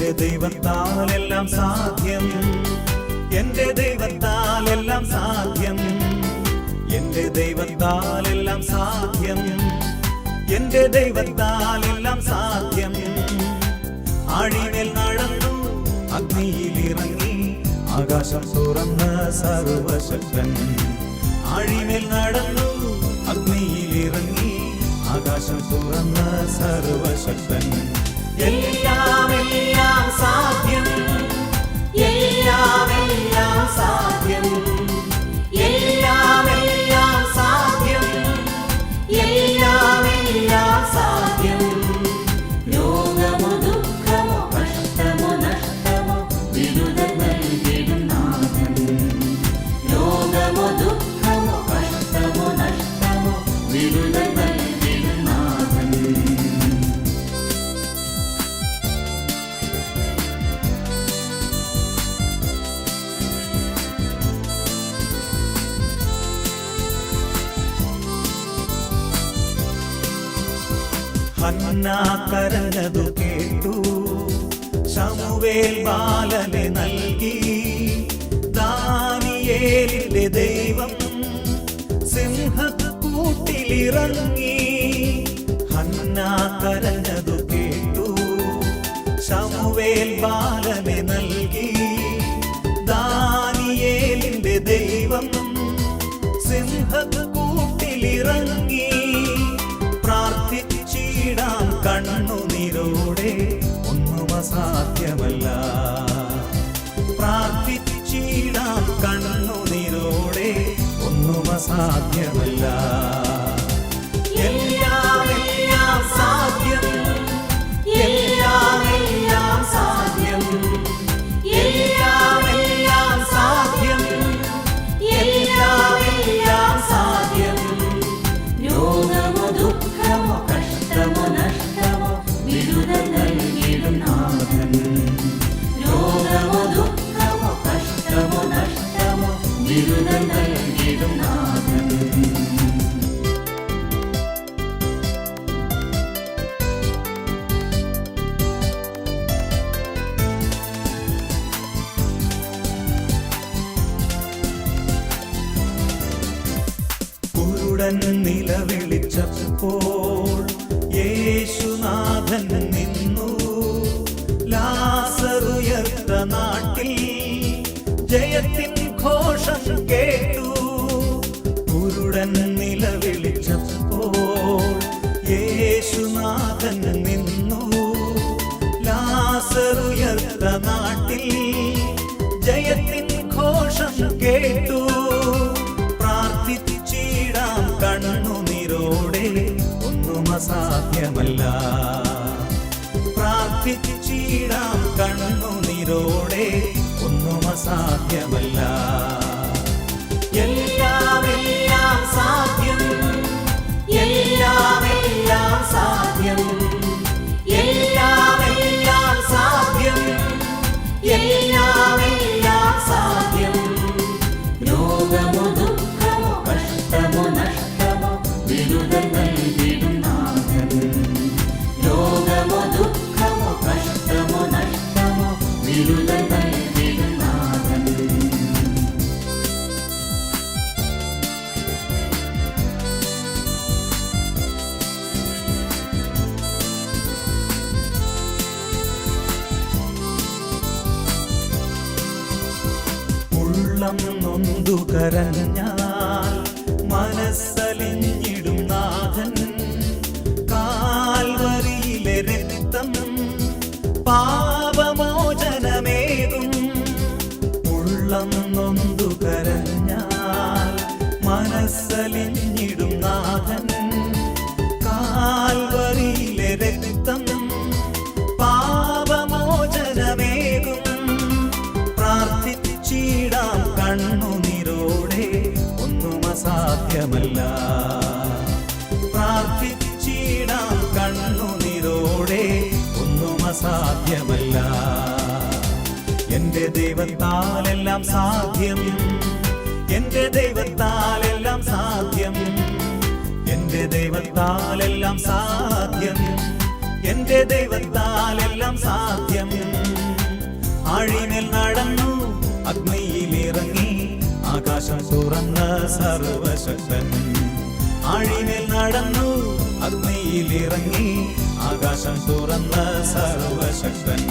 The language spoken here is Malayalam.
എന്റെ ദൈവത്താൽ എല്ലാം സാധ്യം, എന്റെ ദൈവത്താൽ എല്ലാം സാധ്യം, എന്റെ ദൈവത്താൽ എല്ലാം സാധ്യം, എന്റെ ദൈവത്താൽ എല്ലാം സാധ്യം. ആഴിമേൽ നടന്നു, അഗ്നിയിൽ ഇറങ്ങി, ആകാശം തുറന്ന സർവശക്തൻ. ആഴിമേൽ നടന്നു, അഗ്നിയിൽ ഇറങ്ങി, ആകാശം തുറന്ന സർവശക്തൻ. എല്ലാം എല്ലാം സാധ്യം, എല്ലാം എല്ലാം സാധ്യം, എല്ലാം എല്ലാം സാധ്യം, എല്ലാം എല്ലാം സാധ്യം. രോഗമോ ദുഃഖമോ കഷ്ടമോ നഷ്ടമോ വിരുദ്ധം നൽകിടും നാഥൻ. രോഗമോ ദുഃഖമോ കഷ്ടമോ നഷ്ടമോ വിരുദ്ധം നൽകിടും നാഥൻ. ഹന്ന കരഞ്ഞതു കേട്ടു, ശമൂവേൽ ബാലനെ നൽകി. ദാനിയേലിന്റെ ദൈവം സിംഹക്കൂട്ടിലിറങ്ങി. ഹന്ന കരഞ്ഞതു കേട്ടു, ശമൂവേൽ ബാലനെ നൽകി. ദാനിയേലിന്റെ ദൈവം സിംഹക്കൂട്ടിലിറങ്ങി. പ്രാർത്ഥിച്ചിടാം കണ്ണുനീരോടെ, ഒന്നും അസാധ്യമല്ല. പ്രാർത്ഥിച്ചിടാം കണ്ണുനീരോടെ, ഒന്നും അസാധ്യമല്ല. എല്ലാം എല്ലാം സാധ്യം, എല്ലാം എല്ലാം സാധ്യം, എല്ലാം എല്ലാം സാധ്യം, എല്ലാം എല്ലാം സാധ്യം. രോഗമോ ദുഃഖമോ കഷ്ടമോ നഷ്ടമോ വിരുദ്ധം നൽകിടും നാഥൻ. രോഗമോ ദുഃഖമോ കഷ്ടമോ നഷ്ടമോ വിരുദ്ധം നൽകിടും നാഥൻ. കുരുടൻ നിലവിളിച്ചപ്പോൾ യേശുനാഥൻ നിന്നു. ലാസറുയർത്ത നാട്ടിൽ ജയത്തിൻ ഘോഷം കേട്ടു. കുരുടൻ നിലവിളിച്ചപ്പോൾ യേശുനാഥൻ നിന്നു. ലാസറുയർത്ത നാട്ടിൽ ജയത്തിൻ ഘോഷം കേട്ടു. പ്രാർത്ഥിച്ചിടാം കണ്ണുനീരോടെ, ഒന്നും അസാധ്യമല്ല. പ്രാർത്ഥിച്ചിടാം കണ്ണുനീരോടെ, ഒന്നും അസാധ്യമല്ല. എല്ലാം എല്ലാം സാധ്യം, എല്ലാം എല്ലാം സാധ്യം, എല്ലാം എല്ലാം സാധ്യം, എല്ലാം എല്ലാം സാധ്യം. രോഗമോ ദുഃഖമോ കഷ്ടമോ നഷ്ടമോ വിരുദ്ധം നൽകിടും നാഥൻ. രോഗമോ ദുഃഖമോ കഷ്ടമോ നഷ്ടമോ വിരുദ്ധം നൽകിടും നാഥൻ. ഉള്ളം നൊന്തു കരഞ്ഞാൽ മനസ്സലിഞ്ഞിടും നാഥൻ. കാൽവരിയിലെ രക്തം പാപമോചനമേകും. ഉള്ളം നൊന്തു കരഞ്ഞാൽ മനസ്സലിഞ്ഞിടും നാഥൻ. കാൽവരിയിലെ രക്തം പാപമോചനമേകും. പ്രാർത്ഥിച്ചിടാം കണ്ണുനീരോടെ, ഒന്നും അസാധ്യമല്ല. പ്രാർത്ഥിച്ചിടാം കണ്ണുനീരോടെ, ഒന്നും അസാധ്യമല്ല. എന്റെ ദൈവത്താൽ എല്ലാം സാധ്യം, എന്റെ ദൈവത്താൽ എല്ലാം സാധ്യം, എന്റെ ദൈവത്താൽ എല്ലാം സാധ്യം, എന്റെ ദൈവത്താൽ എല്ലാം സാധ്യം. ആഴിമേൽ നടന്നു അഗ്നിയിലിറങ്ങി ആകാശം തുറന്ന സർവശക്തൻ. ആഴിമേൽ നടന്നു അഗ്നിയിലിറങ്ങി ആകാശം തുറന്ന സർവശക്തൻ.